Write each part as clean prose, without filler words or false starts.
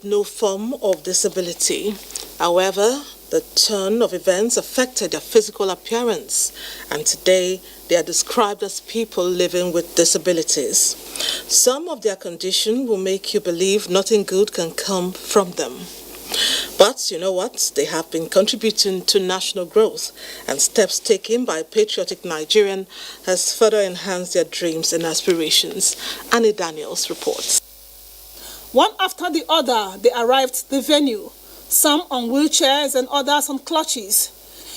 with no form of disability. However, the turn of events affected their physical appearance, and today they are described as people living with disabilities. Some of their condition will make you believe nothing good can come from them. But you know what? They have been contributing to national growth, and steps taken by patriotic Nigerian has further enhanced their dreams and aspirations. Annie Daniels reports. One after the other, they arrived at the venue, some on wheelchairs and others on crutches.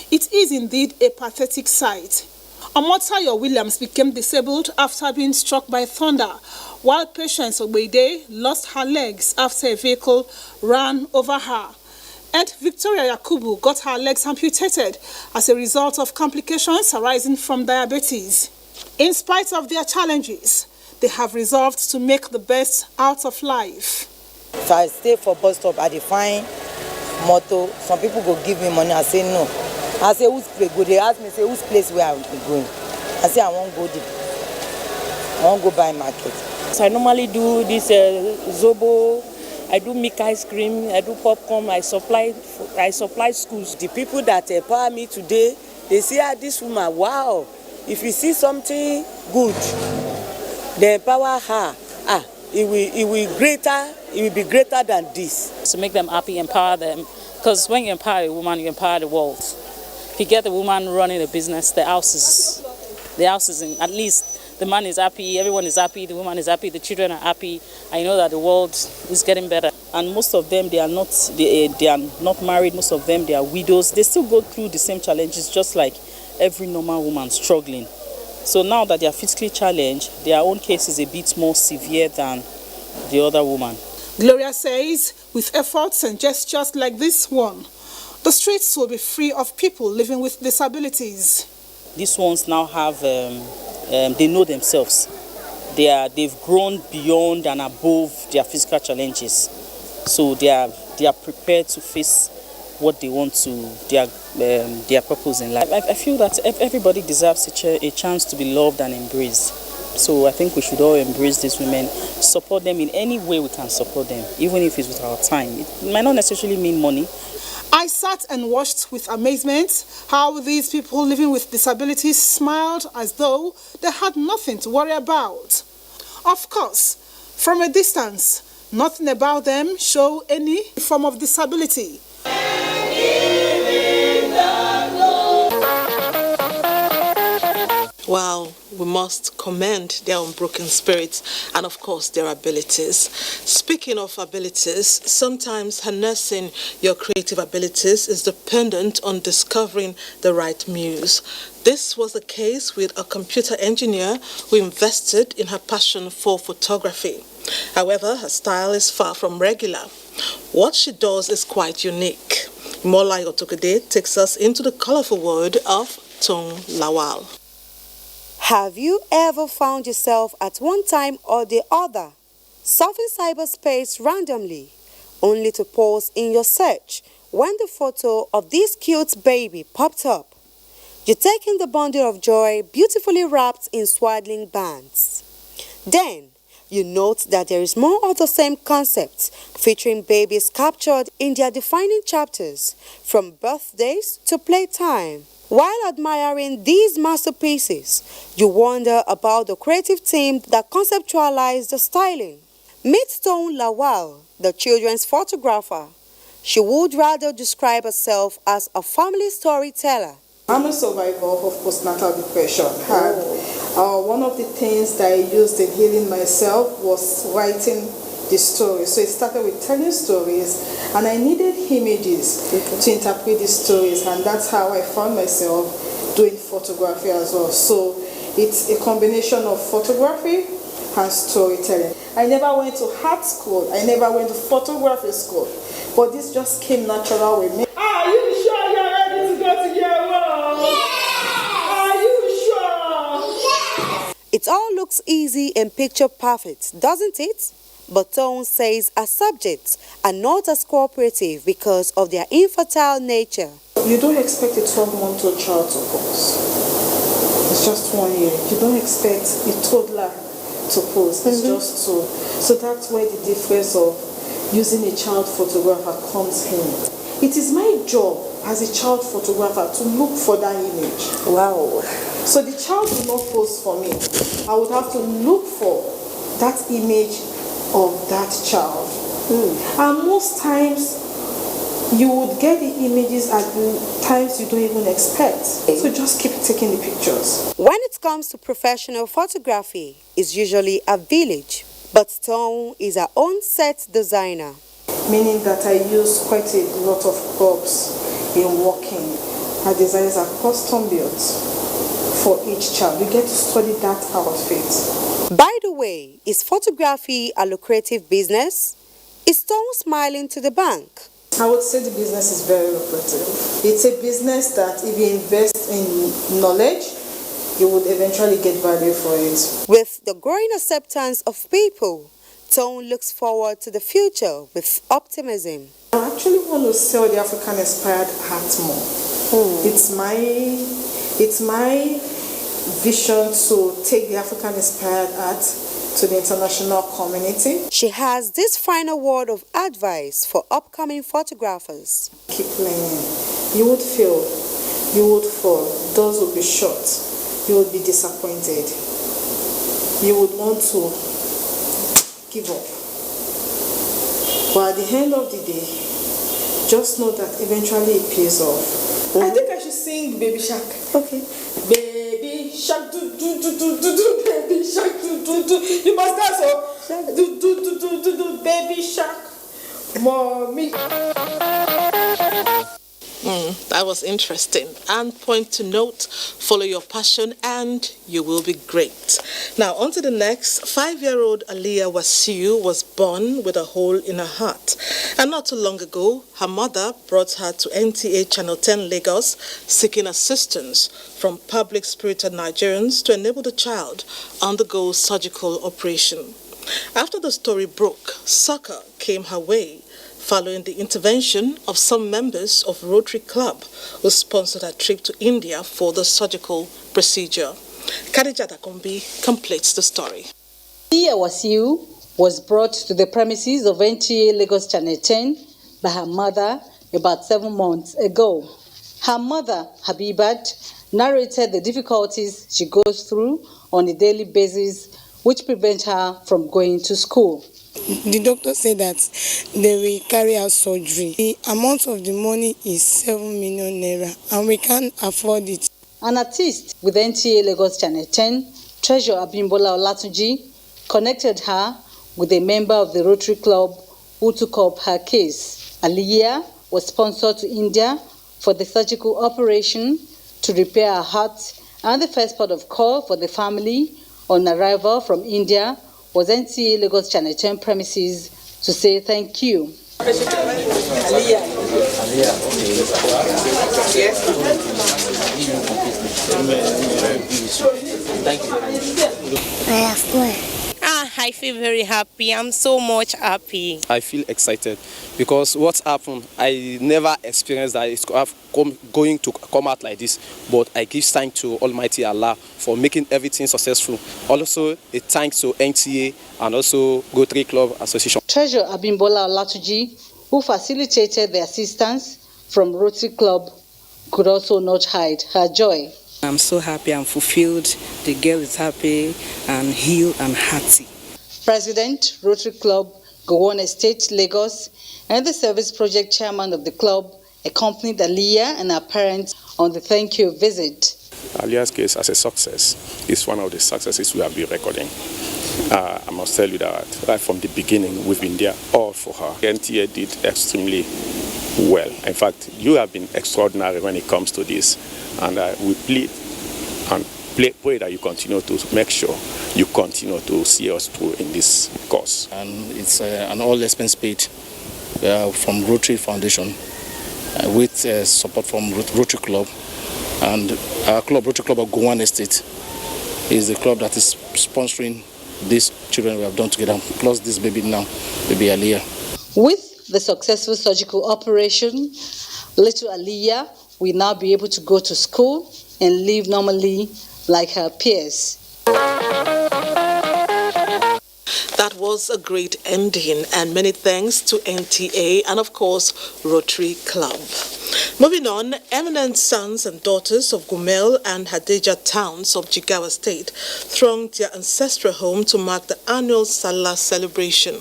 It is indeed a pathetic sight. Omotayo Williams became disabled after being struck by thunder, while Patience Obede lost her legs after a vehicle ran over her. And Victoria Yakubu got her legs amputated as a result of complications arising from diabetes. In spite of their challenges, they have resolved to make the best out of life. If I stay for bus stop, I define motto. Some people go give me money, I say no. I say, whose place go? They ask me, say, whose place where I'm going? I say, I won't go there. I won't go buy market. So I normally do this zobo, I do milk ice cream, I do popcorn, I supply schools. The people that empower me today, they say, this woman, wow, if you see something good, they empower her. It will be greater than this. To make them happy, empower them. Because when you empower a woman, you empower the world. If you get the woman running a business, the house is in, at least the man is happy, everyone is happy, the woman is happy, the children are happy. I know that the world is getting better. And most of them, they are not married, most of them, they are widows. They still go through the same challenges, just like every normal woman struggling. So now that they are physically challenged, their own case is a bit more severe than the other woman. Gloria says, with efforts and gestures like this one, the streets will be free of people living with disabilities. These ones now have, they know themselves. They've grown beyond and above their physical challenges. So they are prepared to face what they want to, their purpose in life. I feel that everybody deserves a chance to be loved and embraced. So I think we should all embrace these women, support them in any way we can support them, even if it's with our time. It might not necessarily mean money. I sat and watched with amazement how these people living with disabilities smiled as though they had nothing to worry about. Of course, from a distance, nothing about them show any form of disability. Wow, we must commend their unbroken spirits and, of course, their abilities. Speaking of abilities, sometimes harnessing your creative abilities is dependent on discovering the right muse. This was the case with a computer engineer who invested in her passion for photography. However, her style is far from regular. What she does is quite unique. Mola Otokade takes us into the colorful world of Tung Lawal. Have you ever found yourself at one time or the other surfing cyberspace randomly, only to pause in your search when the photo of this cute baby popped up? You take in the bundle of joy beautifully wrapped in swaddling bands. Then, you note that there is more of the same concept, featuring babies captured in their defining chapters, from birthdays to playtime. While admiring these masterpieces, you wonder about the creative team that conceptualized the styling. Meet Stone Lawal, the children's photographer. She would rather describe herself as a family storyteller. I'm a survivor of postnatal depression. One of the things that I used in healing myself was writing the story. So it started with telling stories, and I needed images to interpret the stories, and that's how I found myself doing photography as well. So it's a combination of photography and storytelling. I never went to art school, I never went to photography school, but this just came natural with me. Are you sure you're ready to go to your world? Yeah! Are you sure? Yeah! It all looks easy and picture perfect, doesn't it? But Tone says her subjects are not as cooperative because of their infertile nature. You don't expect a 12-month-old child to pose. It's just 1 year. You don't expect a toddler to pose. It's just two. So that's where the difference of using a child photographer comes in. It is my job as a child photographer to look for that image. Wow. So the child will not pose for me. I would have to look for that image of that child. And most times, you would get the images at times you don't even expect. So just keep taking the pictures. When it comes to professional photography, it's usually a village, but Stone is her own set designer. Meaning that I use quite a lot of props in working. Her designs are custom built for each child. You get to study that outfit. By the way, is photography a lucrative business? Is Stone smiling to the bank? I would say the business is very lucrative. It's a business that if you invest in knowledge, you would eventually get value for it. With the growing acceptance of people, Stone looks forward to the future with optimism. I actually want to sell the African-inspired art more. It's my vision to take the African-inspired art to the international community. She has this final word of advice for upcoming photographers. Keep learning. You would fail, you would fall, doors will be shut, you would be disappointed, you would want to give up. But at the end of the day, just know that eventually it pays off. I think I should sing Baby Shark. Okay. Baby Shark, do do do do do do, Baby Shark, do do do. You must dance, so do do do do do do, Baby Shark, mommy. That was interesting. And point to note, follow your passion and you will be great. Now, on to the next. 5-year-old Aliyah Wasiu was born with a hole in her heart. And not too long ago, her mother brought her to NTA Channel 10 Lagos seeking assistance from public-spirited Nigerians to enable the child undergo surgical operation. After the story broke, succor came her way following the intervention of some members of Rotary Club who sponsored a trip to India for the surgical procedure. Khadija Dakombi completes the story. Aliyah Wasiu was brought to the premises of NTA Lagos Channel 10 by her mother about 7 months ago. Her mother, Habibat, narrated the difficulties she goes through on a daily basis which prevent her from going to school. The doctor said that they will carry out surgery. The amount of the money is 7 million naira and we can't afford it. An artist with NTA Lagos Channel 10, Treasure Abimbola Olatunji, connected her with a member of the Rotary Club who took up her case. Aliyah was sponsored to India for the surgical operation to repair her heart, and the first port of call for the family on arrival from India was NTA Lagos Channel 10 premises to say thank you. I feel very happy. I'm so much happy. I feel excited because what's happened, I never experienced that it's going to come out like this. But I give thanks to Almighty Allah for making everything successful. Also, a thanks to NTA and also Rotary Club Association. Treasure Abimbola Olatunji, who facilitated the assistance from Rotary Club, could also not hide her joy. I'm so happy, I'm fulfilled. The girl is happy and healed and hearty. President, Rotary Club, Gowon Estate, Lagos, and the service project chairman of the club accompanied Aliyah and her parents on the thank you visit. Aliyah's case as a success is one of the successes we have been recording. I must tell you that right from the beginning, we've been there all for her. NTA did extremely well. In fact, you have been extraordinary when it comes to this. And we plead and pray that you continue to make sure you continue to see us through in this course. And it's an all expense paid from Rotary Foundation with support from Rotary Club. And our club, Rotary Club of Gowon Estate, is the club that is sponsoring these children we have done together, plus this baby now, baby Aliyah. With the successful surgical operation, little Aliyah will now be able to go to school and live normally like her peers. That was was a great ending, and many thanks to NTA and, of course, Rotary Club. Moving on, eminent sons and daughters of Gumel and Hadejia towns of Jigawa State thronged their ancestral home to mark the annual Salah celebration.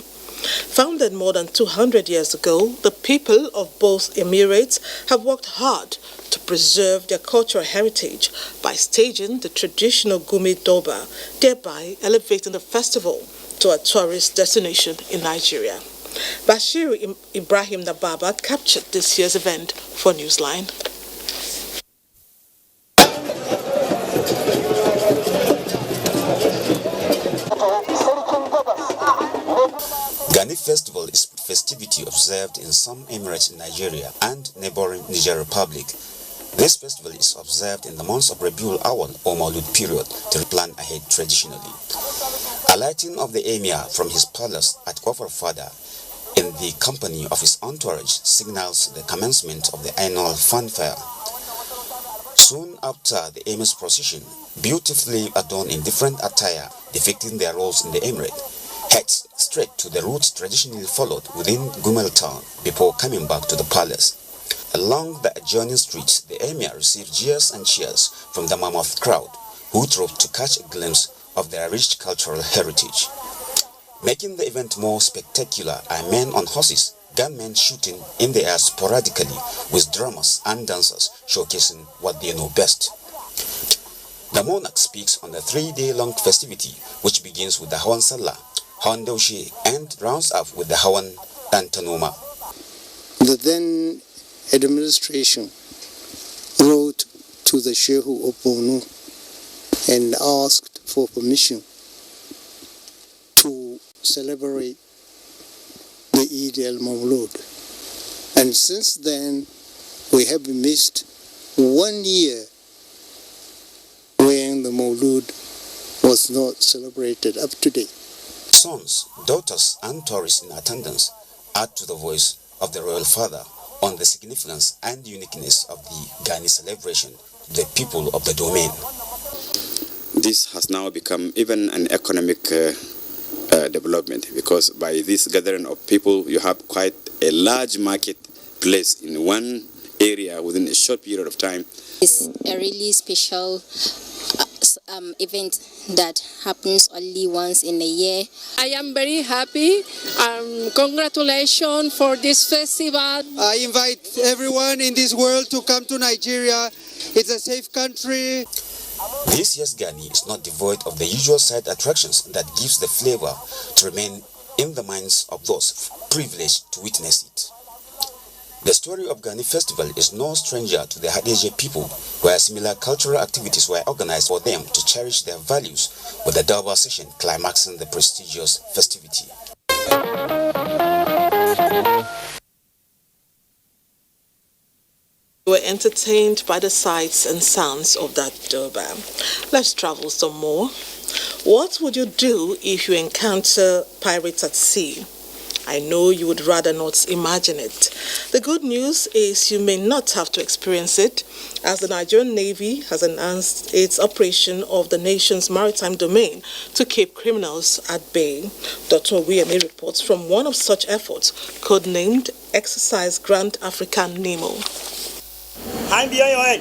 Founded more than 200 years ago, the people of both emirates have worked hard to preserve their cultural heritage by staging the traditional Gumi Doba, thereby elevating the festival to a tourist destination in Nigeria. Bashir Ibrahim Nababa captured this year's event for Newsline. Gani Festival is a festivity observed in some emirates in Nigeria and neighboring Niger Republic. This festival is observed in the months of Rabiul Awal or Maulud period to plan ahead traditionally. Alighting of the emir from his palace at Kofar Fada in the company of his entourage signals the commencement of the annual fanfare. Soon after the emir's procession, beautifully adorned in different attire depicting their roles in the emirate, heads straight to the routes traditionally followed within Gumel town before coming back to the palace. Along the adjoining streets, the emir received jeers and cheers from the mammoth crowd, who trooped to catch a glimpse of their rich cultural heritage. Making the event more spectacular are men on horses, gunmen shooting in the air sporadically, with drummers and dancers showcasing what they know best. The monarch speaks on the 3-day-long festivity, which begins with the Hawan Salah, Hawan Daushe, and rounds up with the Hawan Tantanuma. The then administration wrote to the Shehu of Bonu and asked for permission to celebrate the Eid al-Mawlud. And since then, we have missed 1 year when the Mawlud was not celebrated up to date. Sons, daughters, and tourists in attendance add to the voice of the royal father on the significance and uniqueness of the Gani celebration to the people of the domain. This has now become even an economic development, because by this gathering of people, you have quite a large market place in one area within a short period of time. It's a really special event that happens only once in a year. I am very happy. Congratulations for this festival. I invite everyone in this world to come to Nigeria. It's a safe country. This year's Gani is not devoid of the usual side attractions that gives the flavor to remain in the minds of those privileged to witness it. The story of Gani Festival is no stranger to the Hadejia people, where similar cultural activities were organized for them to cherish their values, with the Durbar session climaxing the prestigious festivity. We were entertained by the sights and sounds of that Durbar. Let's travel some more. What would you do if you encounter pirates at sea? I know you would rather not imagine it. The good news is you may not have to experience it, as the Nigerian Navy has enhanced its operation of the nation's maritime domain to keep criminals at bay. Dr. Wiyemi reports from one of such efforts, codenamed Exercise Grand African Nemo. Hand behind your head.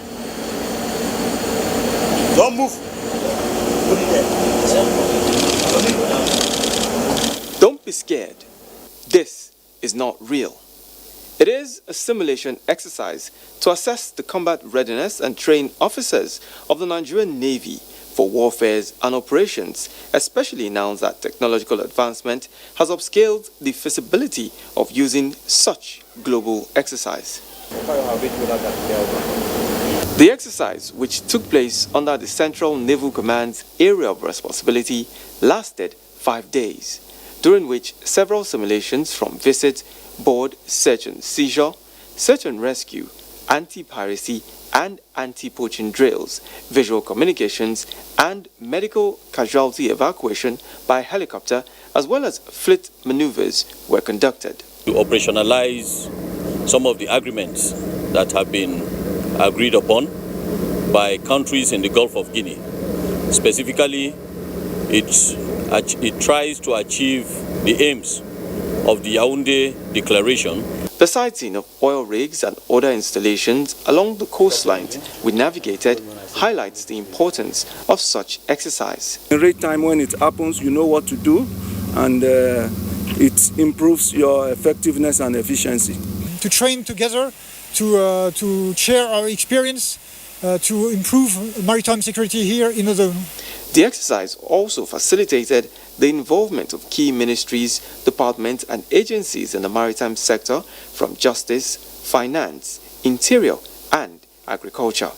Don't move. Don't be scared. This is not real. It is a simulation exercise to assess the combat readiness and train officers of the Nigerian Navy for warfares and operations, especially now that technological advancement has upscaled the feasibility of using such global exercise. The exercise, which took place under the Central Naval Command's area of responsibility, lasted 5 days, during which several simulations from visit, board, search and seizure, search and rescue, anti-piracy and anti-poaching drills, visual communications and medical casualty evacuation by helicopter, as well as fleet maneuvers were conducted. To operationalize some of the agreements that have been agreed upon by countries in the Gulf of Guinea. Specifically, it tries to achieve the aims of the Yaoundé Declaration. The sighting of oil rigs and other installations along the coastlines we navigated highlights the importance of such exercise. In real time, when it happens, you know what to do, and it improves your effectiveness and efficiency. To train together, to share our experience, to improve maritime security here in the zone. The exercise also facilitated the involvement of key ministries, departments and agencies in the maritime sector from justice, finance, interior and agriculture.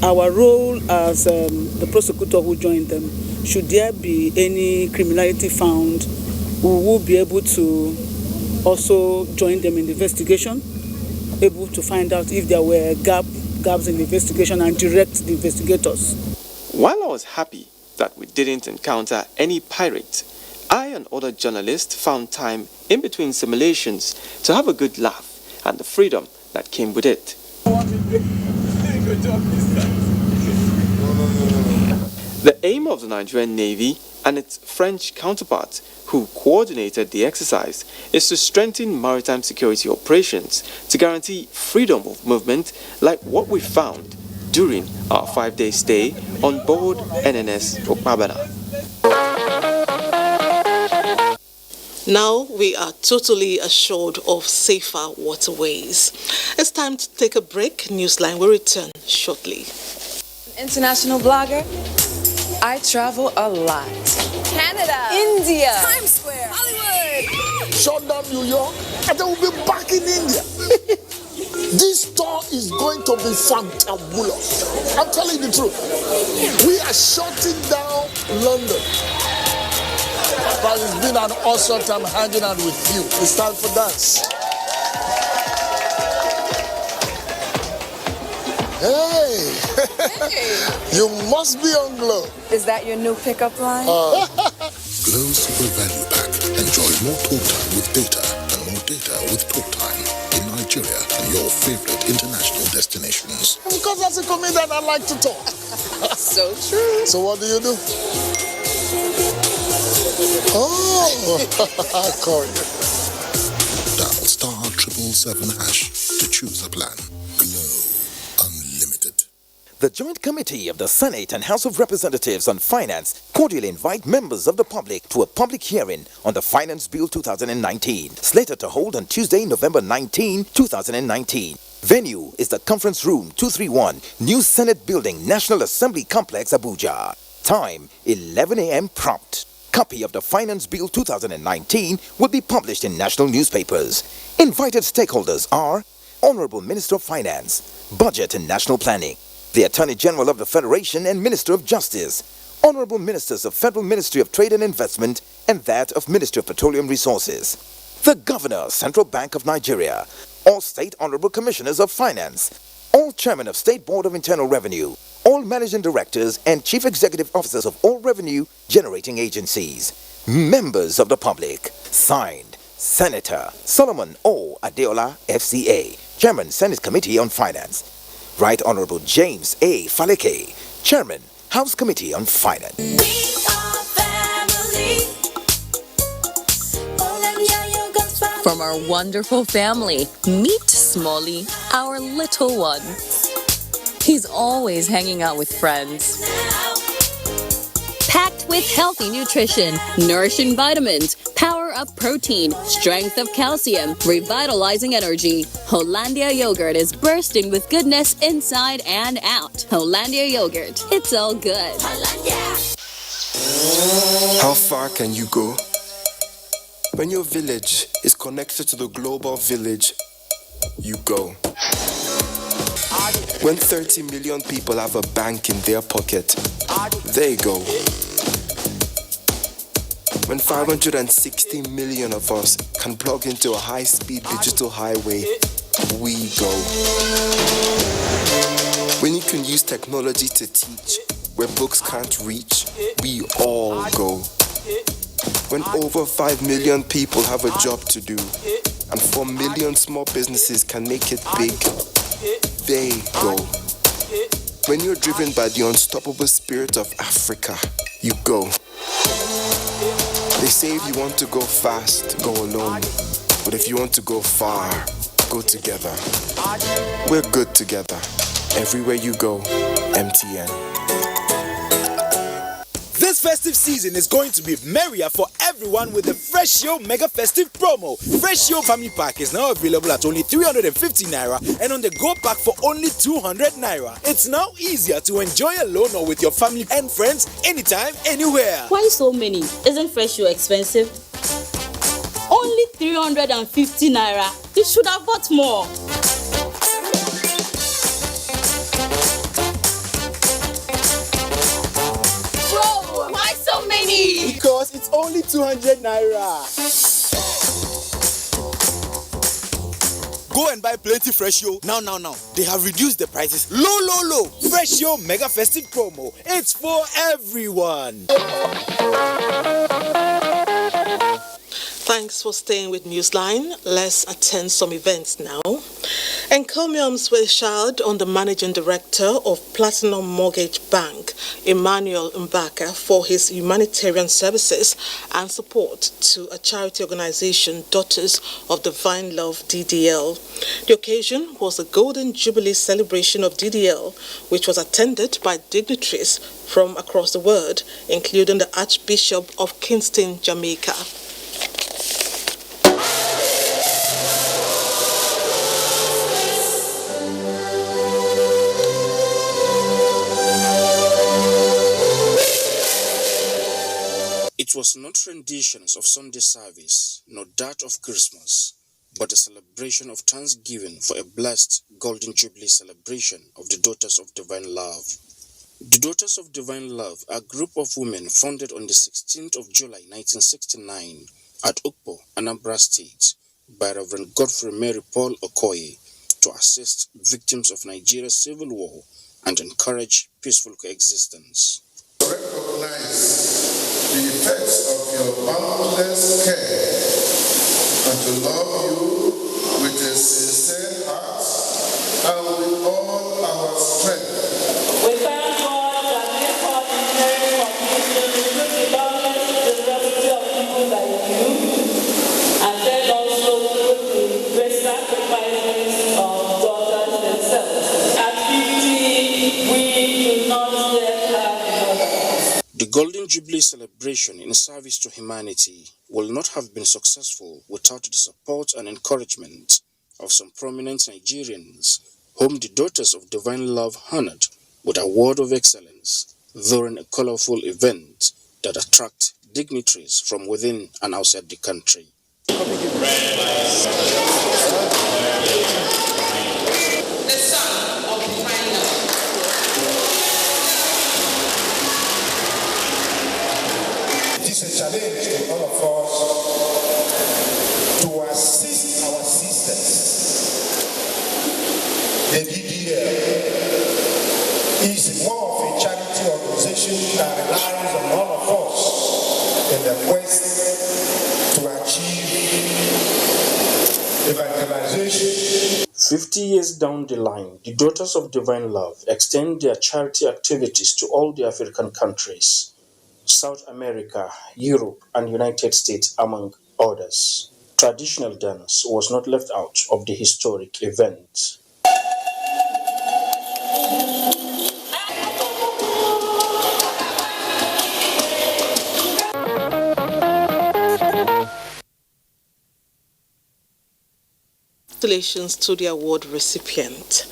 Our role as the prosecutor who joined them, should there be any criminality found, we will be able to also join them in the investigation, able to find out if there were gaps in the investigation and direct the investigators. While I was happy that we didn't encounter any pirates, I and other journalists found time in between simulations to have a good laugh and the freedom that came with it. The aim of the Nigerian Navy and its French counterparts who coordinated the exercise is to strengthen maritime security operations to guarantee freedom of movement like what we found during our 5-day stay on board NNS Okpabana. Now we are totally assured of safer waterways. It's time to take a break. Newsline will return shortly. International blogger, I travel a lot. Canada, India, Times Square, Hollywood. Shut down New York, and then we'll be back in India. This tour is going to be fantabulous. I'm telling you the truth. We are shutting down London. But it's been an awesome time hanging out with you. It's time for dance. Hey. You must be on Glow. Is that your new pickup line? Glow Super Value Pack. Enjoy more talk time with data and more data with talk time in Nigeria and your favorite international destinations. Because as a comedian, I like to talk. So true. So what do you do? Oh, I call you. Dial *777# to choose a plan. Glow Unlimited. The Joint Committee of the Senate and House of Representatives on Finance cordially invite members of the public to a public hearing on the Finance Bill 2019, slated to hold on Tuesday, November 19, 2019. Venue is the Conference Room 231, New Senate Building, National Assembly Complex, Abuja. Time, 11 a.m. prompt. Copy of the Finance Bill 2019 will be published in national newspapers. Invited stakeholders are Honorable Minister of Finance, Budget and National Planning, the Attorney General of the Federation and Minister of Justice, Honorable Ministers of Federal Ministry of Trade and Investment and that of Ministry of Petroleum Resources, the Governor, Central Bank of Nigeria, all State Honorable Commissioners of Finance, all Chairmen of State Board of Internal Revenue, all Managing Directors and Chief Executive Officers of all revenue-generating agencies, members of the public. Signed, Senator Solomon O. Adeola, FCA, Chairman, Senate Committee on Finance. Right Honorable James A. Faleke, Chairman, House Committee on Finance. We are family. From our wonderful family, meet Smalley, our little one. He's always hanging out with friends. Packed with healthy nutrition, nourishing vitamins, power-up protein, strength of calcium, revitalizing energy. Hollandia yogurt is bursting with goodness inside and out. Hollandia yogurt, it's all good. How far can you go? When your village is connected to the global village, you go. When 30 million people have a bank in their pocket, they go. When 560 million of us can plug into a high-speed digital highway, we go. When you can use technology to teach where books can't reach, we all go. When over 5 million people have a job to do, and 4 million small businesses can make it big, they go. When you're driven by the unstoppable spirit of Africa, you go. They say if you want to go fast, go alone. But if you want to go far, go together. We're good together. Everywhere you go, MTN. This festive season is going to be merrier for everyone with the Freshio Mega Festive Promo. Freshio Family Pack is now available at only 350 Naira and on the Go Pack for only 200 Naira. It's now easier to enjoy alone or with your family and friends anytime, anywhere. Why so many? Isn't Freshio expensive? Only 350 Naira. You should have bought more. Because it's only 200 Naira. Go and buy plenty Freshio now. They have reduced the prices low. Freshio Mega Festive Promo. It's for everyone. Thanks for staying with Newsline. Let's attend some events now. Encomiums were showered on the Managing Director of Platinum Mortgage Bank, Emmanuel Mbaka, for his humanitarian services and support to a charity organization, Daughters of Divine Love, DDL. The occasion was the Golden Jubilee celebration of DDL, which was attended by dignitaries from across the world, including the Archbishop of Kingston, Jamaica. It was not renditions of Sunday service, nor that of Christmas, but a celebration of thanksgiving for a blessed Golden Jubilee celebration of the Daughters of Divine Love. The Daughters of Divine Love are a group of women founded on the 16th of July 1969 at Ukpo, Anambra State, by Reverend Godfrey Mary Paul Okoye to assist victims of Nigeria's civil war and encourage peaceful coexistence. Recognize the effects of your boundless care and to love you with a sincere heart and with all our strength. We thank God that this ordinary competition took the boundless generosity of people like you and then also through the great sacrifices of daughters themselves. At 50, we do not yet have another. The Golden Jubilee celebration in service to humanity will not have been successful without the support and encouragement of some prominent Nigerians, whom the Daughters of Divine Love honored with an award of excellence during a colorful event that attracted dignitaries from within and outside the country. The Son of Divine Love. It is a challenge to all of us to assist our sisters. The DDL is more of a charity organization that relies on all of us in the quest to achieve evangelization. 50 years down the line, the Daughters of Divine Love extend their charity activities to all the African countries, South America, Europe, and United States, among others. Traditional dance was not left out of the historic event. Congratulations to the award recipient.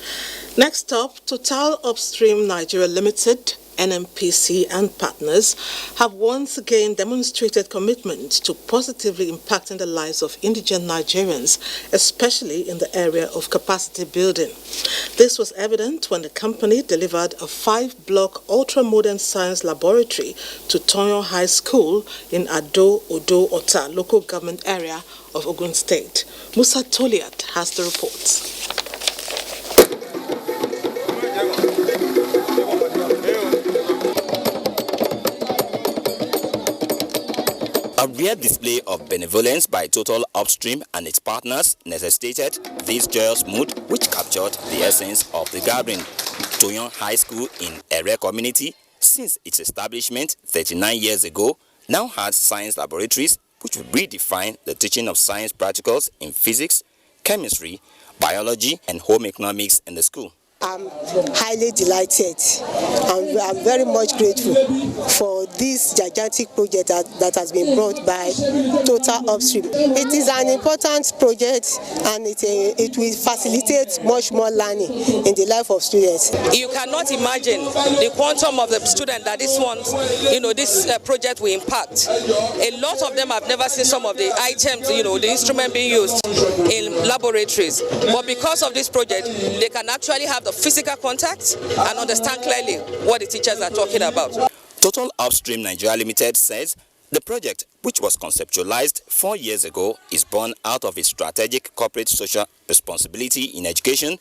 Next up, Total Upstream Nigeria Limited, NNPC and partners have once again demonstrated commitment to positively impacting the lives of indigent Nigerians, especially in the area of capacity building. This was evident when the company delivered a 5-block ultra-modern science laboratory to Tonyo High School in Ado-Odo Ota local government area of Ogun State. Musa Toliat has the report. A rare display of benevolence by Total Upstream and its partners necessitated this joyous mood, which captured the essence of the gathering. Toyon High School in Ere community, since its establishment 39 years ago, now has science laboratories which will redefine the teaching of science practicals in physics, chemistry, biology and home economics in the school. I'm highly delighted and I'm very much grateful for this gigantic project that has been brought by Total Upstream. It is an important project and it will facilitate much more learning in the life of students. You cannot imagine the quantum of the student that this project will impact. A lot of them have never seen some of the items, the instrument being used in laboratories. But because of this project, they can actually have the physical contact and understand clearly what the teachers are talking about. Total Upstream Nigeria Limited says the project, which was conceptualized 4 years ago, is born out of its strategic corporate social responsibility in education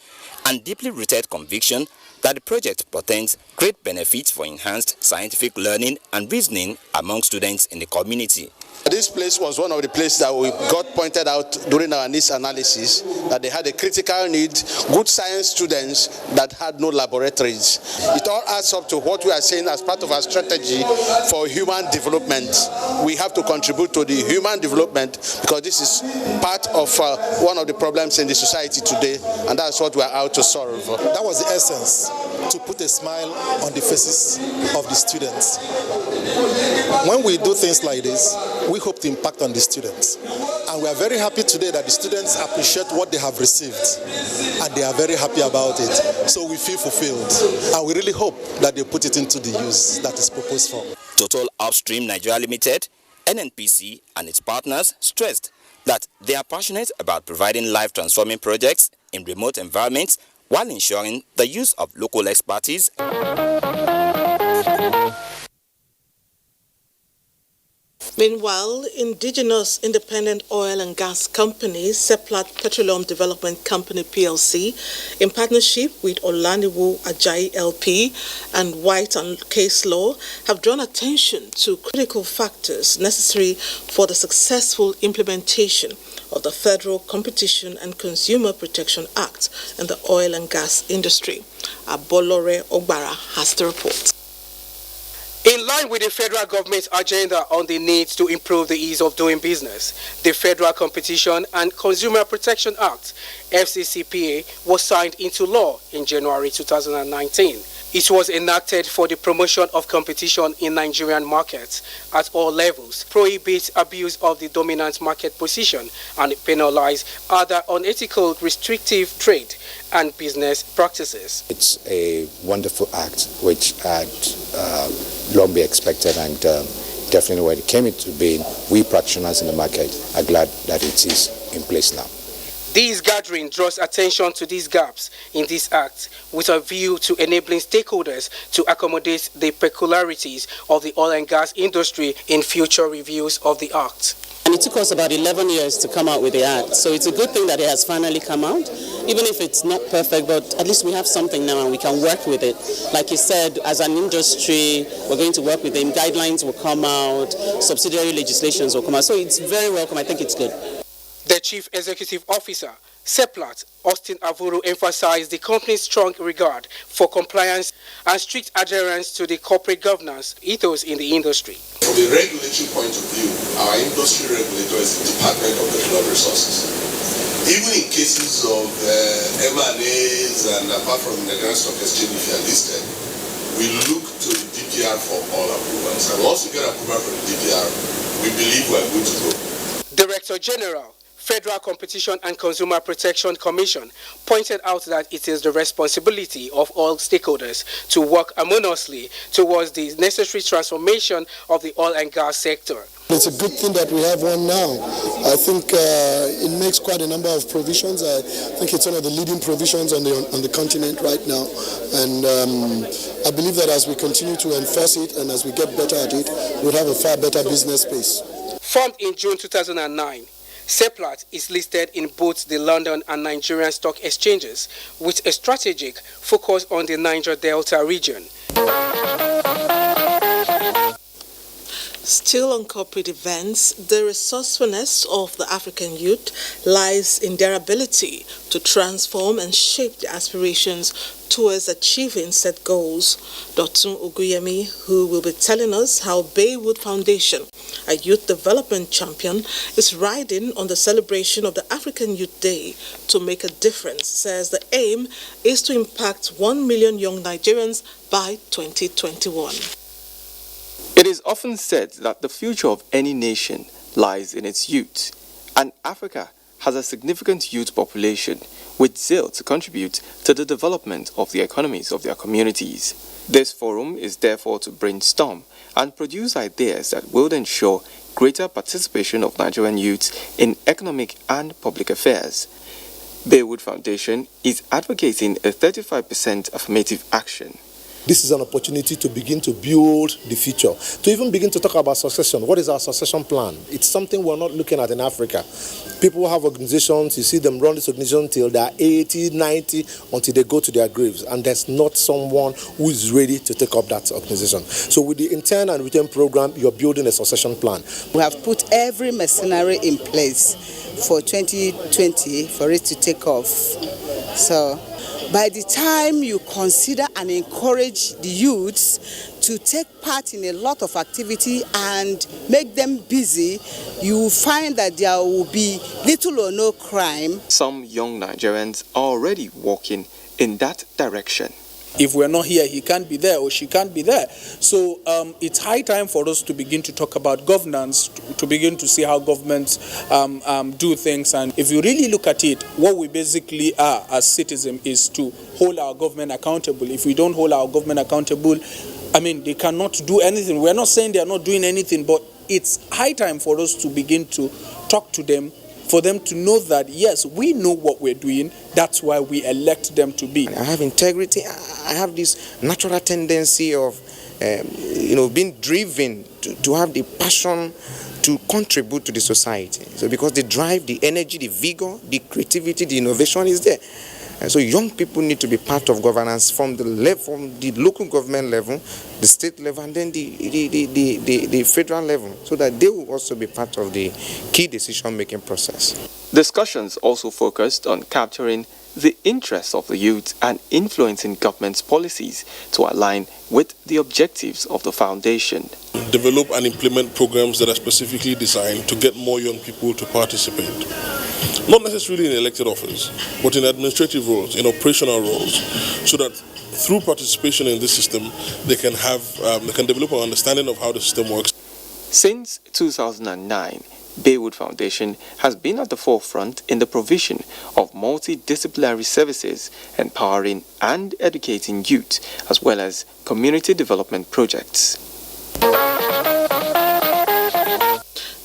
and deeply rooted conviction that the project portends great benefits for enhanced scientific learning and reasoning among students in the community. This place was one of the places that we got pointed out during our needs analysis, that they had a critical need, good science students that had no laboratories. It all adds up to what we are saying as part of our strategy for human development. We have to contribute to the human development because this is part of one of the problems in the society today, and that's what we are out to solve. That was the essence, to put a smile on the faces of the students. When we do things like this, we hope to impact on the students. And we are very happy today that the students appreciate what they have received and they are very happy about it. So we feel fulfilled and we really hope that they put it into the use that is proposed for. Total Upstream Nigeria Limited, NNPC and its partners stressed that they are passionate about providing life-transforming projects in remote environments while ensuring the use of local expertise. Meanwhile, indigenous independent oil and gas company, Seplat Petroleum Development Company PLC, in partnership with Olaniwo Ajayi LP and White and Case Law, have drawn attention to critical factors necessary for the successful implementation of the Federal Competition and Consumer Protection Act in the oil and gas industry. Abolore Ogbara has the report. In line with the federal government's agenda on the need to improve the ease of doing business, the Federal Competition and Consumer Protection Act, FCCPA, was signed into law in January 2019. It was enacted for the promotion of competition in Nigerian markets at all levels, prohibits abuse of the dominant market position, and penalize other unethical, restrictive trade and business practices. It's a wonderful act which had long been expected, and definitely when it came into being, we practitioners in the market are glad that it is in place now. This gathering draws attention to these gaps in this act with a view to enabling stakeholders to accommodate the peculiarities of the oil and gas industry in future reviews of the act. And it took us about 11 years to come out with the act, so it's a good thing that it has finally come out, even if it's not perfect, but at least we have something now and we can work with it. Like you said, as an industry, we're going to work with them, guidelines will come out, subsidiary legislations will come out, so it's very welcome. I think it's good. The Chief Executive Officer, Seplat, Austin Avuru, emphasized the company's strong regard for compliance and strict adherence to the corporate governance ethos in the industry. From a regulatory point of view, our industry regulator is the Department of Petroleum Resources. Even in cases of M&As and apart from the Nigerian Stock Exchange, if you are listed, we look to the DPR for all approvals. And once we get approval from the DPR, we believe we are good to go. Director General, Federal Competition and Consumer Protection Commission, pointed out that it is the responsibility of all stakeholders to work harmoniously towards the necessary transformation of the oil and gas sector. It's a good thing that we have one now. I think it makes quite a number of provisions. I think it's one of the leading provisions on the continent right now. And I believe that as we continue to enforce it and as we get better at it, we'll have a far better business space. Formed in June 2009, Seplat is listed in both the London and Nigerian stock exchanges with a strategic focus on the Niger Delta region. Still on corporate events, the resourcefulness of the African youth lies in their ability to transform and shape their aspirations towards achieving set goals. Dr. Oguyemi, who will be telling us how Baywood Foundation, a youth development champion, is riding on the celebration of the African Youth Day to make a difference, says the aim is to impact 1 million young Nigerians by 2021. It is often said that the future of any nation lies in its youth, and Africa has a significant youth population with zeal to contribute to the development of the economies of their communities. This forum is therefore to brainstorm and produce ideas that will ensure greater participation of Nigerian youths in economic and public affairs. Baywood Foundation is advocating a 35% affirmative action. This is an opportunity to begin to build the future, to even begin to talk about succession. What is our succession plan? It's something we're not looking at in Africa. People have organizations, you see them run this organization till they're 80, 90, until they go to their graves, and there's not someone who is ready to take up that organization. So with the intern and return program, you're building a succession plan. We have put every machinery in place for 2020 for it to take off. So by the time you consider and encourage the youths to take part in a lot of activity and make them busy, you will find that there will be little or no crime. Some young Nigerians are already walking in that direction. If we're not here, he can't be there or she can't be there. So it's high time for us to begin to talk about governance, to begin to see how governments do things. And if you really look at it, what we basically are as citizens is to hold our government accountable. If we don't hold our government accountable, I mean, they cannot do anything. We're not saying they're not doing anything, but it's high time for us to begin to talk to them, for them to know that, yes, we know what we're doing. That's why we elect them to be. I have integrity. I have this natural tendency of, being driven to have the passion to contribute to the society. So because the drive, the energy, the vigor, the creativity, the innovation is there. And so young people need to be part of governance from the local government level, the state level, and then the federal level, so that they will also be part of the key decision-making process. Discussions also focused on capturing the interests of the youth and influencing government's policies to align with the objectives of the foundation. Develop and implement programs that are specifically designed to get more young people to participate. Not necessarily in elected office, but in administrative roles, in operational roles, so that through participation in this system, they can develop an understanding of how the system works. Since 2009, Baywood Foundation has been at the forefront in the provision of multidisciplinary services, empowering and educating youth, as well as community development projects.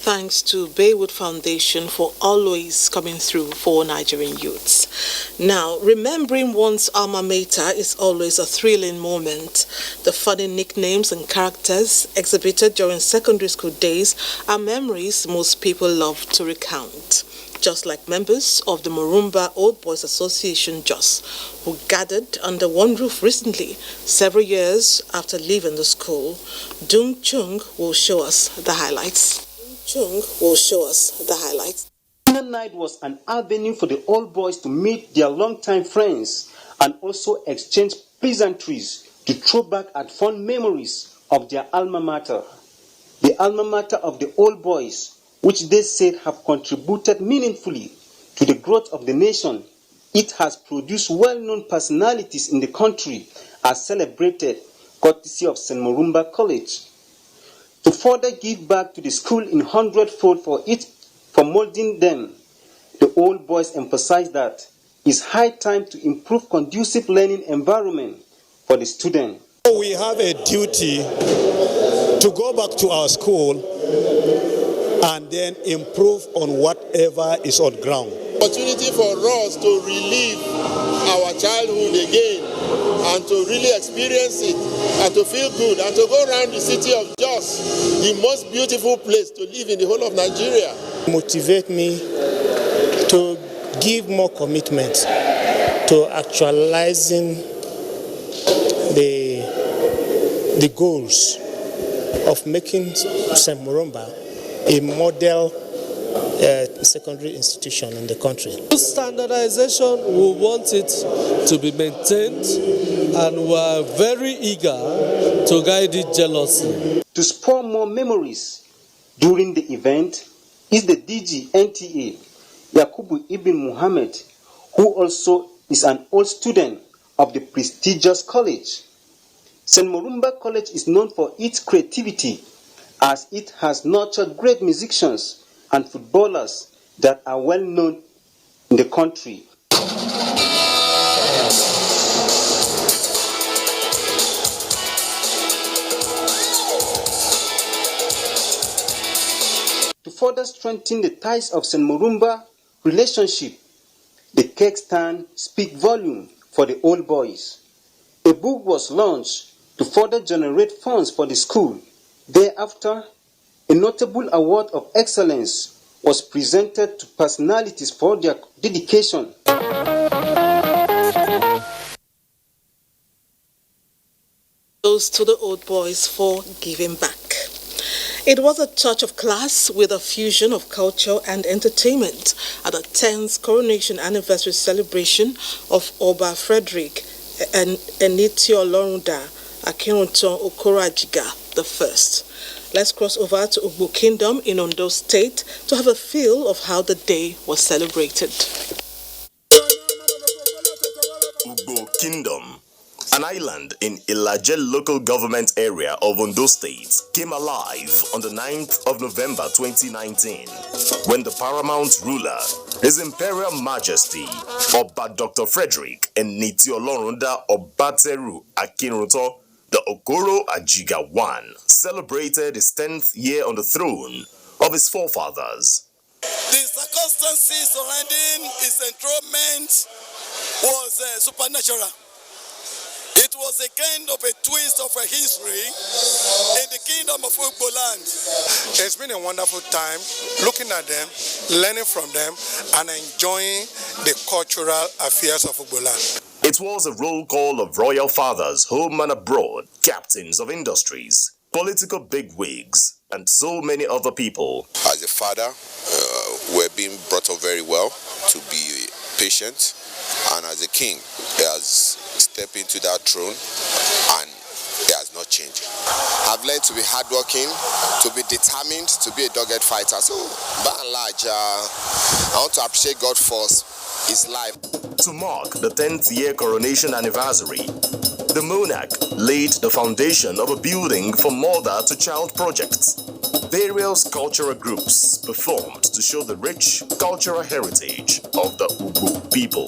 Thanks to Baywood Foundation for always coming through for Nigerian youths. Now, remembering one's alma mater is always a thrilling moment. The funny nicknames and characters exhibited during secondary school days are memories most people love to recount. Just like members of the Morumba Old Boys Association Jos, who gathered under one roof recently, several years after leaving the school. Dung Chung will show us the highlights. Dinner night was an avenue for the old boys to meet their longtime friends and also exchange pleasantries to throw back at fond memories of their alma mater. The alma mater of the old boys, which they said have contributed meaningfully to the growth of the nation. It has produced well-known personalities in the country as celebrated courtesy of St. Morumba College. To further give back to the school in 100-fold for molding them, the old boys emphasize that it's high time to improve conducive learning environment for the student. We have a duty to go back to our school and then improve on whatever is on ground. Opportunity for us to relive our childhood again and to really experience it and to feel good and to go around the city of Jos, the most beautiful place to live in the whole of Nigeria. Motivate me to give more commitment to actualizing the goals of making St. Morumba a model secondary institution in the country. Standardization, we want it to be maintained, and we are very eager to guide it jealously. To spur more memories during the event is the DG NTA, Yakubu Ibn Muhammad, who also is an old student of the prestigious college. St. Morumba College is known for its creativity, as it has nurtured great musicians and footballers that are well known in the country. To further strengthen the ties of St. Morumba relationship, the cake stand speak volume for the old boys. A book was launched to further generate funds for the school. Thereafter, a notable award of excellence was presented to personalities for their dedication. Goes to the old boys for giving back. It was a touch of class with a fusion of culture and entertainment at the 10th coronation anniversary celebration of Oba Frederick Enitio Lorunda Akinruntan Okoroajiga I. Let's cross over to Ugbo Kingdom in Ondo State to have a feel of how the day was celebrated. Ugbo Kingdom, an island in Ilaje local government area of Ondo State, came alive on the 9th of November 2019 when the paramount ruler, His Imperial Majesty Oba Dr. Frederick Enitio Lorunda Obateru Akinruntan the Okoroajiga I celebrated his 10th year on the throne of his forefathers. The circumstances surrounding his enthronement was supernatural. It was a kind of a twist of a history in the kingdom of Ugbo land. It's been a wonderful time looking at them, learning from them, and enjoying the cultural affairs of Ugbo land. It was a roll call of royal fathers home and abroad, captains of industries, political bigwigs, and so many other people. As a father, we're being brought up very well to be patient, and as a king, he has stepped into that throne and he has not changed. I've learned to be hardworking, to be determined, to be a dogged fighter. So, by and large, I want to appreciate God for his life. To mark the 10th year coronation anniversary, the monarch laid the foundation of a building for mother-to-child projects. Various cultural groups performed to show the rich cultural heritage of the Ugbo people.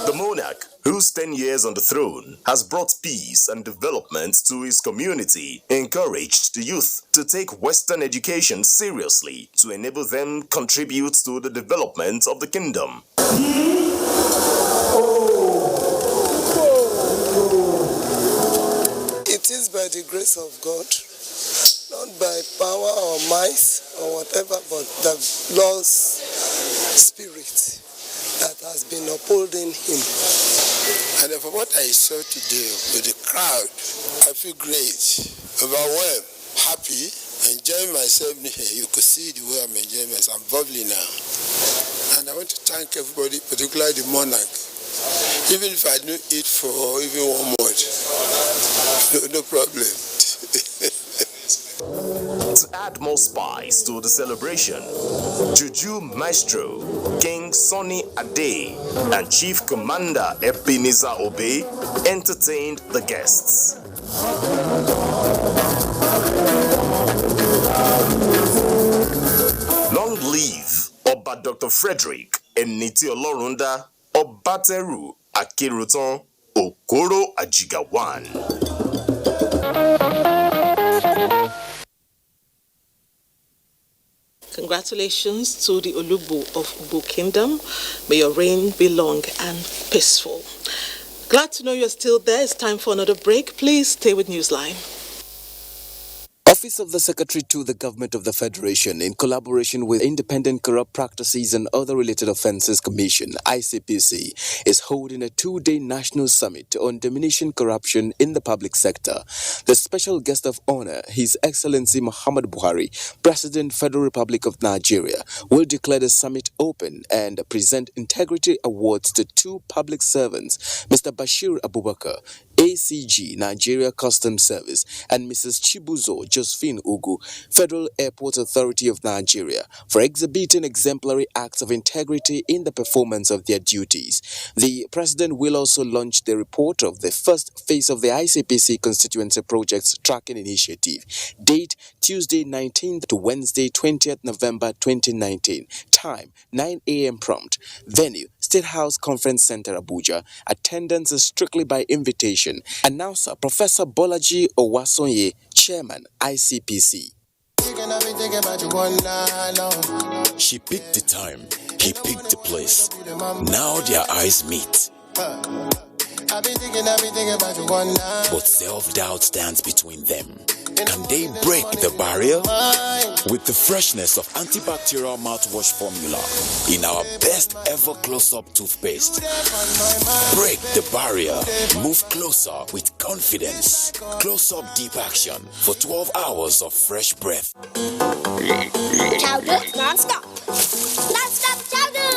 The monarch, whose 10 years on the throne has brought peace and development to his community, encouraged the youth to take Western education seriously to enable them contribute to the development of the kingdom. It is by the grace of God, not by power or might or whatever, but the Lord's Spirit that has been upholding him. And from what I saw today with the crowd, I feel great, overwhelmed, happy, enjoying myself here. You could see the way I'm enjoying myself. I'm bubbly now. And I want to thank everybody, particularly the monarch. Even if I don't eat for even 1 month, no problem. To add more spice to the celebration, Juju Maestro, King Sonny Ade, and Chief Commander Ebenezer Obey entertained the guests. Long live Oba Dr. Frederick Enitio Lorunda Obateru Akinruntan Okoroajiga I. Congratulations to the Olugbo of Ugbo Kingdom. May your reign be long and peaceful. Glad to know you're still there. It's time for another break. Please stay with Newsline. Office of the Secretary to the Government of the Federation, in collaboration with Independent Corrupt Practices and Other Related Offences Commission, ICPC, is holding a 2-day national summit on diminishing corruption in the public sector. The special guest of honor, His Excellency Muhammad Buhari, President, Federal Republic of Nigeria, will declare the summit open and present integrity awards to 2 public servants, Mr. Bashir Abubakar, ACG, Nigeria Customs Service, and Mrs. Chibuzo Josephine Ugu, Federal Airport Authority of Nigeria, for exhibiting exemplary acts of integrity in the performance of their duties. The President will also launch the report of the first phase of the ICPC Constituency Projects Tracking Initiative. Date Tuesday 19th to Wednesday 20th November 2019. Time 9 a.m. prompt. Venue State House Conference Center, Abuja. Attendance is strictly by invitation. Announcer Professor Bolaji Owasonye, Chairman, ICPC. She picked the time, he picked the place. Now their eyes meet. But self-doubt stands between them. Can they break the barrier? With the freshness of antibacterial mouthwash formula in our best ever close-up toothpaste. Break the barrier. Move closer with confidence. Close-up deep action for 12 hours of fresh breath. Chowder, non-stop. Non-stop chowder.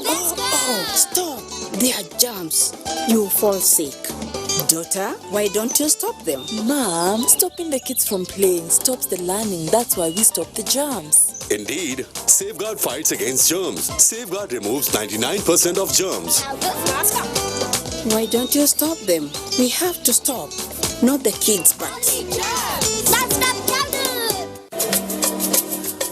Let's go. Oh, stop. They are germs. You'll fall sick. Daughter, why don't you stop them? Mom, stopping the kids from playing stops the learning. That's why we stop the germs. Indeed, Safeguard fights against germs. Safeguard removes 99% of germs. Why don't you stop them? We have to stop. Not the kids, but...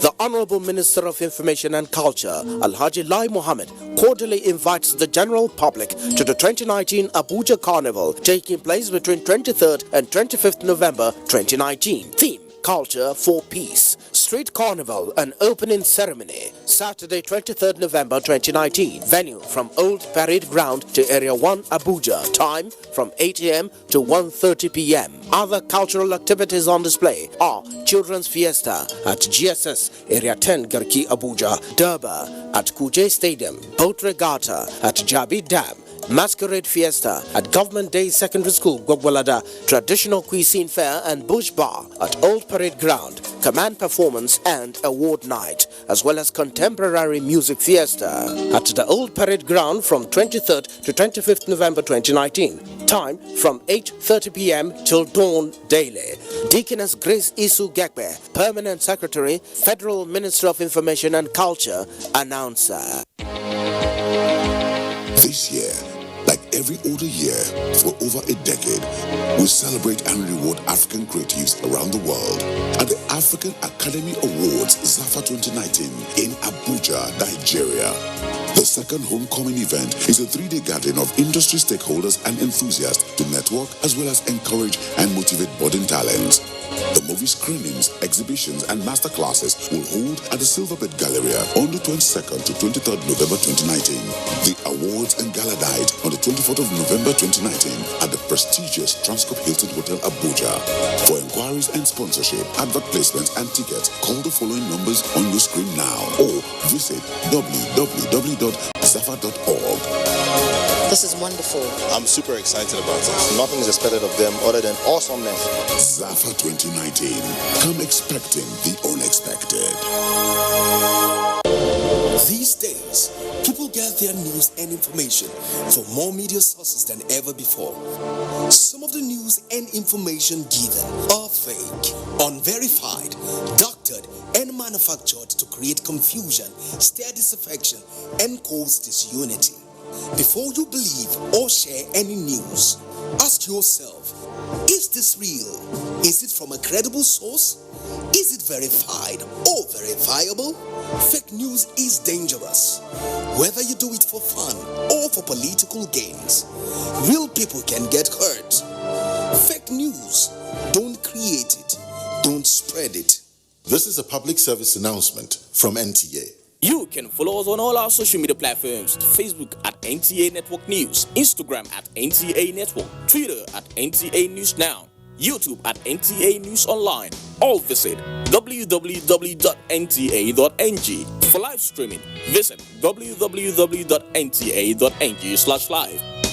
The Honorable Minister of Information and Culture, Alhaji Lai Mohammed, cordially invites the general public to the 2019 Abuja Carnival, taking place between 23rd and 25th November 2019. Theme: Culture for Peace. Street Carnival and opening ceremony, Saturday 23rd November 2019. Venue from Old Parade Ground to Area 1 Abuja. Time from 8 a.m. to 1:30 p.m. Other cultural activities on display are Children's Fiesta at GSS Area 10 Garki Abuja, Durba at Kuje Stadium, Boat Regatta at Jabi Dam, Masquerade Fiesta at Government Day Secondary School, Gwagwalada, Traditional Cuisine Fair and Bush Bar at Old Parade Ground, Command Performance and Award Night, as well as Contemporary Music Fiesta at the Old Parade Ground from 23rd to 25th November 2019. Time from 8:30 p.m. till dawn daily. Deaconess Grace Isu Gekbe, Permanent Secretary, Federal Minister of Information and Culture, announcer. This year, like every other year, for over a decade, we celebrate and reward African creatives around the world at the African Academy Awards ZAFA 2019 in Abuja, Nigeria. The second homecoming event is a 3-day gathering of industry stakeholders and enthusiasts to network as well as encourage and motivate budding talents. The movie screenings, exhibitions, and masterclasses will hold at the Silverbird Galleria on the 22nd to 23rd November 2019. The awards and gala night on the 24th of November 2019 at the prestigious Transcorp Hilton Hotel Abuja. For inquiries and sponsorship, advert placements, and tickets, call the following numbers on your screen now or visit www.zafa.org. This is wonderful. I'm super excited about this. Nothing is expected of them other than awesomeness. ZAFA 2019. Come expecting the unexpected. These days, people get their news and information from more media sources than ever before. Some of the news and information given are fake, unverified, doctored, and manufactured to create confusion, stir disaffection, and cause disunity. Before you believe or share any news, ask yourself, is this real? Is it from a credible source? Is it verified or verifiable? Fake news is dangerous, whether you do it for fun or for political gains. Real people can get hurt. Fake news, don't create it, don't spread it. This is a public service announcement from NTA. You can follow us on all our social media platforms: Facebook at NTA Network News, Instagram at NTA Network, Twitter at NTA News Now. YouTube at NTA News Online, or visit www.nta.ng. For live streaming, visit www.nta.ng/live.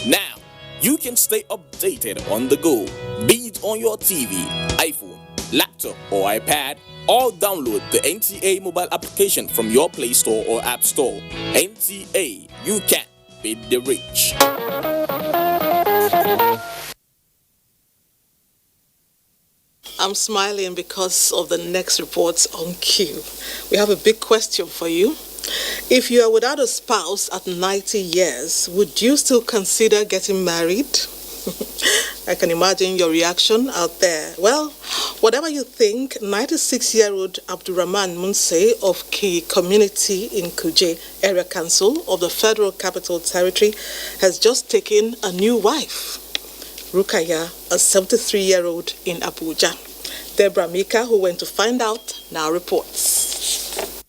Now, you can stay updated on the go, be it on your TV, iPhone, laptop, or iPad, or download the NTA mobile application from your Play Store or App Store. NTA, you can beat the rich. I'm smiling because of the next reports on cue. We have a big question for you. If you are without a spouse at 90 years, would you still consider getting married? I can imagine your reaction out there. Well, whatever you think, 96-year-old Abdurrahman Munse of Ki community in Kuje Area Council of the Federal Capital Territory has just taken a new wife. Rukaya, a 73-year-old in Abuja. Deborah Mika, who went to find out, now reports.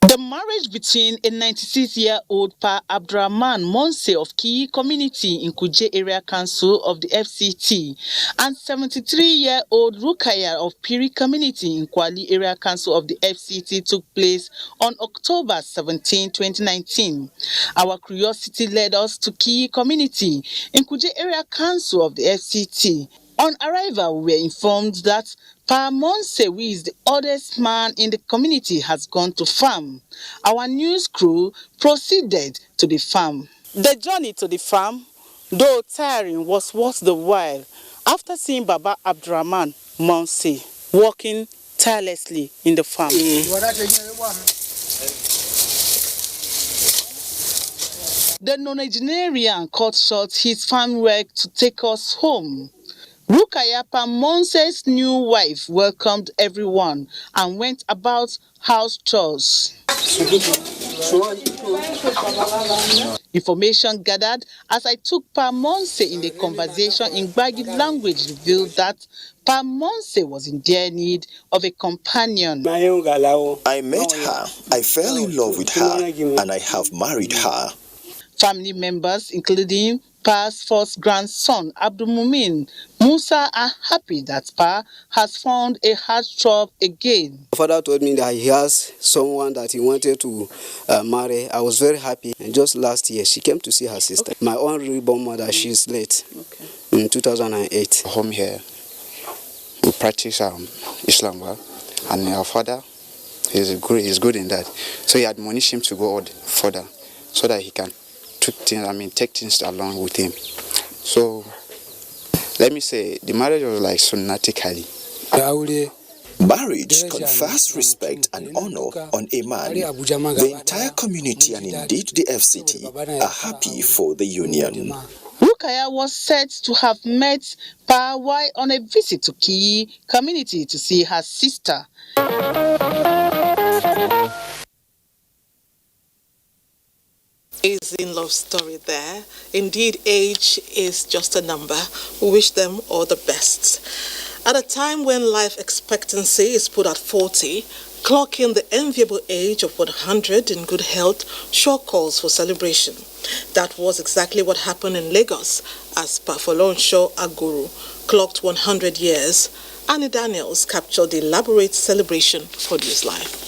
The marriage between a 96-year-old Pa Abdurrahman Monse of Ki community in Kuje Area Council of the FCT and 73-year-old Rukaya of Piri community in Kwali Area Council of the FCT took place on October 17, 2019. Our curiosity led us to Ki community in Kuje Area Council of the FCT. On arrival, we were informed that Pa Monse, who is the oldest man in the community, has gone to farm. Our news crew proceeded to the farm. The journey to the farm, though tiring, was worth the while after seeing Baba Abdurrahman Monse working tirelessly in the farm. The non-Nigerian cut short his farm work to take us home. Rukayapa Monse's new wife welcomed everyone and went about house chores. Information gathered as I took Pa Monse in the conversation in Gbagi language revealed that Pa Monse was in dire need of a companion. I met her, I fell in love with her, and I have married her. Family members, including Pa's first grandson, Abdul Mumin Musa, are happy that Pa has found a heartthrob again. My father told me that he has someone that he wanted to marry. I was very happy. And just last year, she came to see her sister. My own reborn mother, she's late in 2008. Home here, we practice Islam well, and our father is good in that. So he admonished him to go out further so that he can take things along with him. So let me say the marriage was like sunnatically. Marriage confers respect and honor on a man. The entire community and indeed the FCT are happy for the union. Rukaya was said to have met Pa while on a visit to Ki community to see her sister. Amazing love story there. Indeed, age is just a number. We wish them all the best. At a time when life expectancy is put at 40, clocking the enviable age of 100 in good health sure calls for celebration. That was exactly what happened in Lagos as Pafolonsho Aguru clocked 100 years. Annie Daniels captured the elaborate celebration for this life.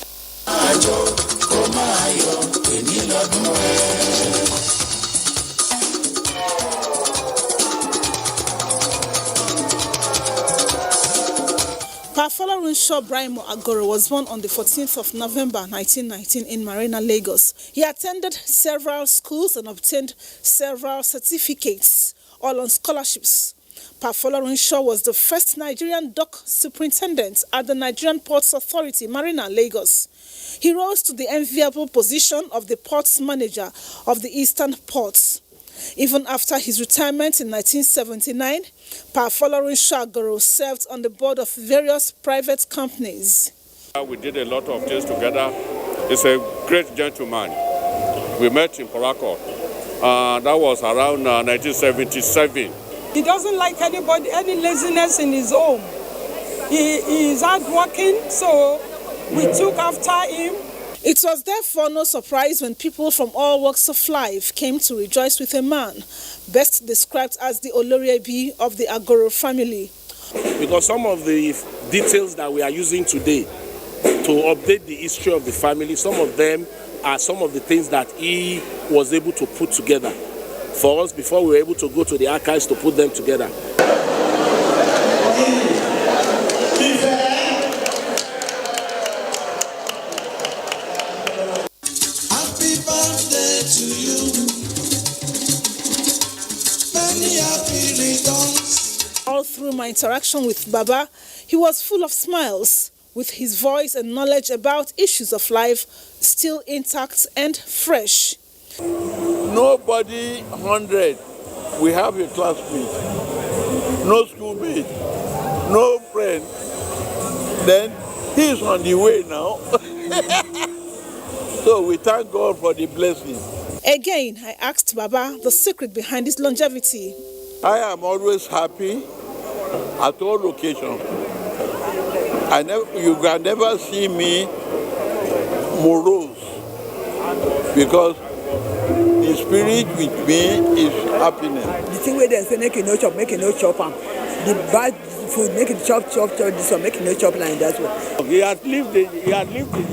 Pafolonsho Brimo Agoro was born on the 14th of November 1919 in Marina, Lagos. He attended several schools and obtained several certificates, all on scholarships. Pafolonsho was the first Nigerian dock superintendent at the Nigerian Ports Authority, Marina, Lagos. He rose to the enviable position of the ports manager of the Eastern Ports. Even after his retirement in 1979, Pafolonsho Agoro served on the board of various private companies. We did a lot of things together. He's a great gentleman. We met in Paracord. That was around 1977. He doesn't like any laziness in his home. He is hardworking, so we took after him. It was therefore no surprise when people from all walks of life came to rejoice with a man, best described as the Oloriebi of the Agoro family. because some of the details that we are using today to update the history of the family, some of them are some of the things that he was able to put together for us before we were able to go to the archives to put them together. Happy birthday to you. Many happy returns. All through my interaction with Baba, he was full of smiles, with his voice and knowledge about issues of life still intact and fresh. Nobody 100. We have a classmate, no schoolmate, no friend. Then he's on the way now. So we thank God for the blessing. Again, I asked Baba the secret behind his longevity. I am always happy at all occasions. You can never see me morose because the spirit with me is happiness. The thing where they say make it no chop am. The bad food make it chop this one make it no chop like that one. He has lived the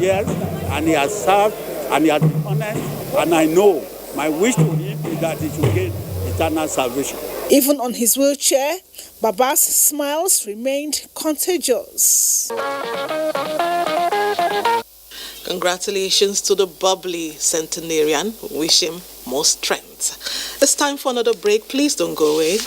years and he has served and he has been honest, and I know my wish to him is that he should gain eternal salvation. Even on his wheelchair, Baba's smiles remained contagious. Congratulations to the bubbly centenarian. Wish him more strength. It's time for another break. Please don't go away.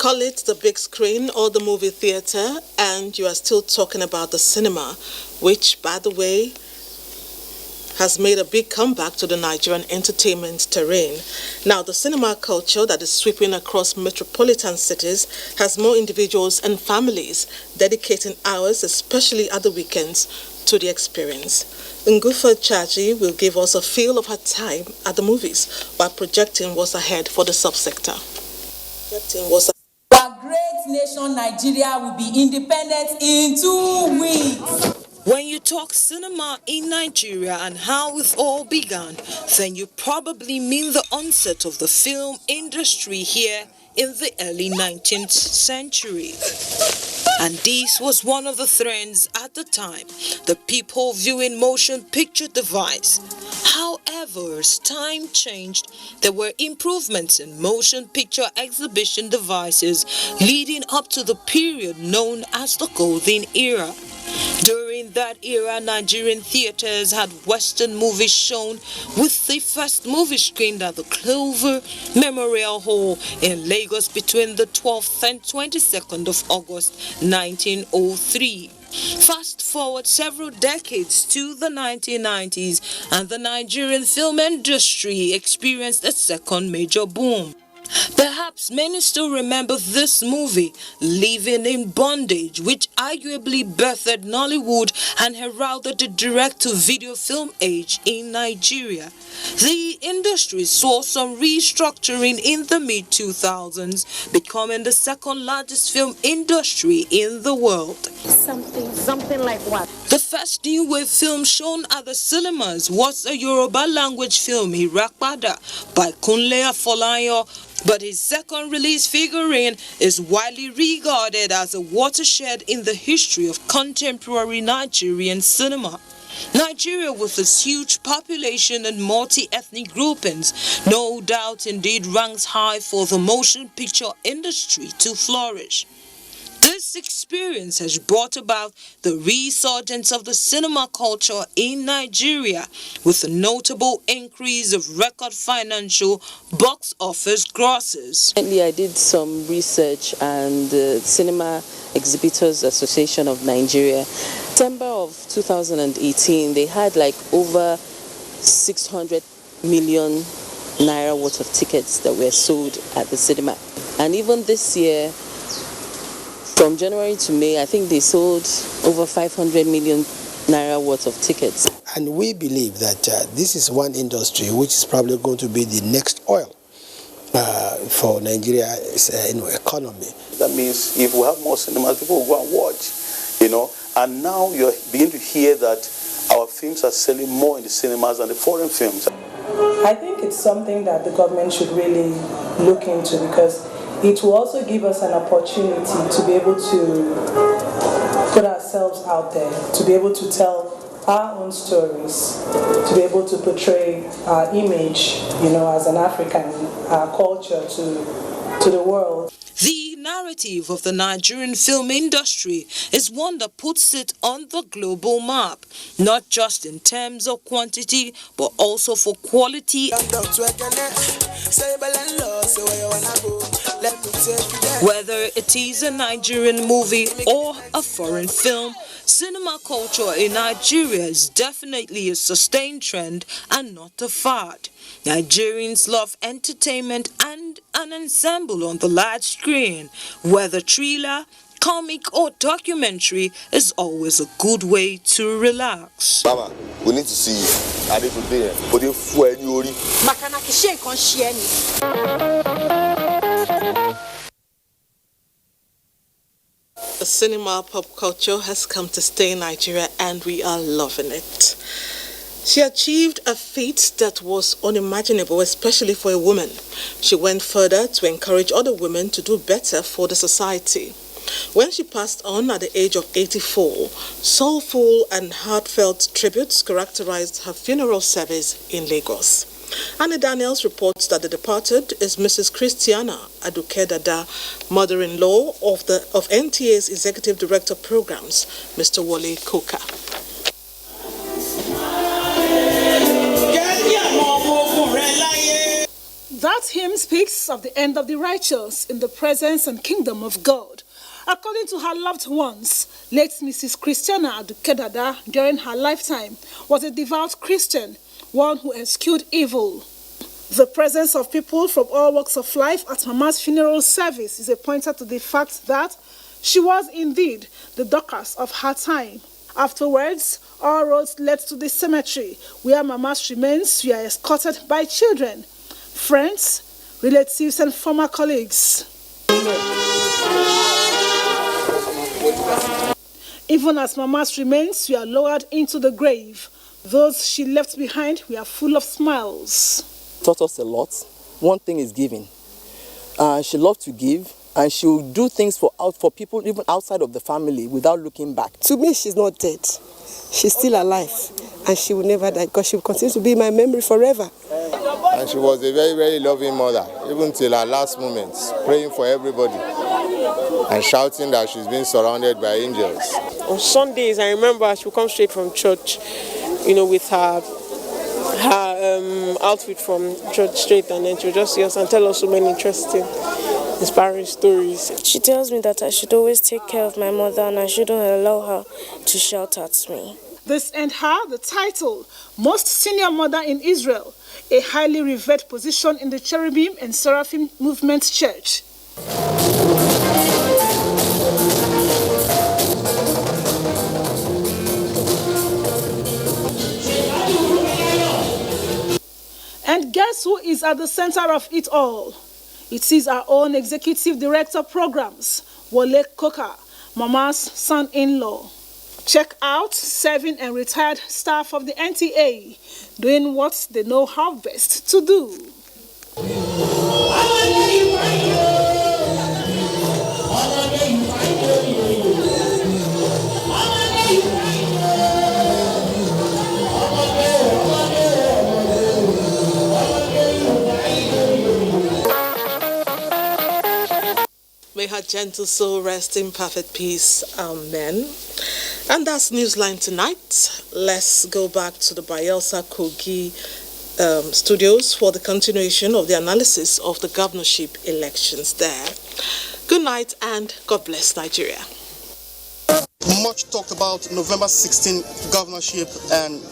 Call it the big screen or the movie theater, and you are still talking about the cinema, which, by the way, has made a big comeback to the Nigerian entertainment terrain. Now, the cinema culture that is sweeping across metropolitan cities has more individuals and families dedicating hours, especially at the weekends, to the experience. Ngufa Chaji will give us a feel of her time at the movies while projecting what's ahead for the subsector. Our great nation, Nigeria, will be independent in 2 weeks. When you talk cinema in Nigeria and how it all began, then you probably mean the onset of the film industry here in the early 19th century. And this was one of the trends at the time, the people viewing motion picture device. However, as time changed, there were improvements in motion picture exhibition devices leading up to the period known as the Golden Era. During that era, Nigerian theaters had Western movies shown, with the first movie screened at the Clover Memorial Hall in Lagos between the 12th and 22nd of August 1903. Fast forward several decades to the 1990s, and the Nigerian film industry experienced a second major boom. Perhaps many still remember this movie, Living in Bondage, which arguably birthed Nollywood and heralded the direct-to-video film age in Nigeria. The industry saw some restructuring in the mid-2000s, becoming the second largest film industry in the world. Something like what? The first new wave film shown at the cinemas was a Yoruba language film, Regatta, by Kunle Afolayan. But his second release figurine is widely regarded as a watershed in the history of contemporary Nigerian cinema. Nigeria, with its huge population and multi-ethnic groupings, no doubt indeed ranks high for the motion picture industry to flourish. This This experience has brought about the resurgence of the cinema culture in Nigeria, with a notable increase of record financial box office grosses. I did some research, and the Cinema Exhibitors Association of Nigeria, September of 2018, they had like over 600 million naira worth of tickets that were sold at the cinema. And even this year, from January to May, I think they sold over 500 million naira worth of tickets. And we believe that this is one industry which is probably going to be the next oil for Nigeria's economy. That means if we have more cinemas, people will go and watch, And now you're beginning to hear that our films are selling more in the cinemas than the foreign films. I think it's something that the government should really look into, because it will also give us an opportunity to be able to put ourselves out there, to be able to tell our own stories, to be able to portray our image, as an African, our culture to the world. The narrative of the Nigerian film industry is one that puts it on the global map, not just in terms of quantity, but also for quality. Whether it is a Nigerian movie or a foreign film, cinema culture in Nigeria is definitely a sustained trend and not a fad. Nigerians love entertainment and an ensemble on the large screen. Whether thriller, comic or documentary is always a good way to relax. Mama, we need to see you. I need to be here. The cinema pop culture has come to stay in Nigeria, and we are loving it. She achieved a feat that was unimaginable, especially for a woman. She went further to encourage other women to do better for the society. When she passed on at the age of 84, soulful and heartfelt tributes characterized her funeral service in Lagos. Annie Daniels reports that the departed is Mrs. Christiana Adukedada, mother-in-law of NTA's Executive Director Programs, Mr. Wole Koka. That hymn speaks of the end of the righteous in the presence and kingdom of God. According to her loved ones, late Mrs. Christiana Adukedada, during her lifetime, was a devout Christian, one who eschewed evil. The presence of people from all walks of life at Mama's funeral service is a pointer to the fact that she was indeed the Dorcas of her time. Afterwards, all roads led to the cemetery, where Mama's remains were escorted by children, friends, relatives, and former colleagues. Even as Mama's remains were lowered into the grave, those she left behind were full of smiles. Taught us a lot. One thing is giving. She loved to give, and she would do things for people even outside of the family without looking back. To me, she's not dead. She's still alive, and she will never die, because she will continue to be in my memory forever. And she was a very, very loving mother, even till her last moments, praying for everybody and shouting that she's been surrounded by angels. On Sundays, I remember she would come straight from church, with her outfit from church straight, and then she would just see us and tell us so many interesting, inspiring stories. She tells me that I should always take care of my mother and I shouldn't allow her to shout at me. This earned her the title Most Senior Mother in Israel, a highly revered position in the Cherubim and Seraphim Movement Church. And guess who is at the center of it all? It is our own Executive Director Programs, Wole Koka, Mama's son-in-law. Check out serving and retired staff of the NTA, doing what they know how best to do. May her that gentle soul rest in perfect peace. Amen. And that's Newsline tonight. Let's go back to the Bayelsa Kogi studios for the continuation of the analysis of the governorship elections there. Good night and God bless Nigeria. Much talked about November 16 governorship and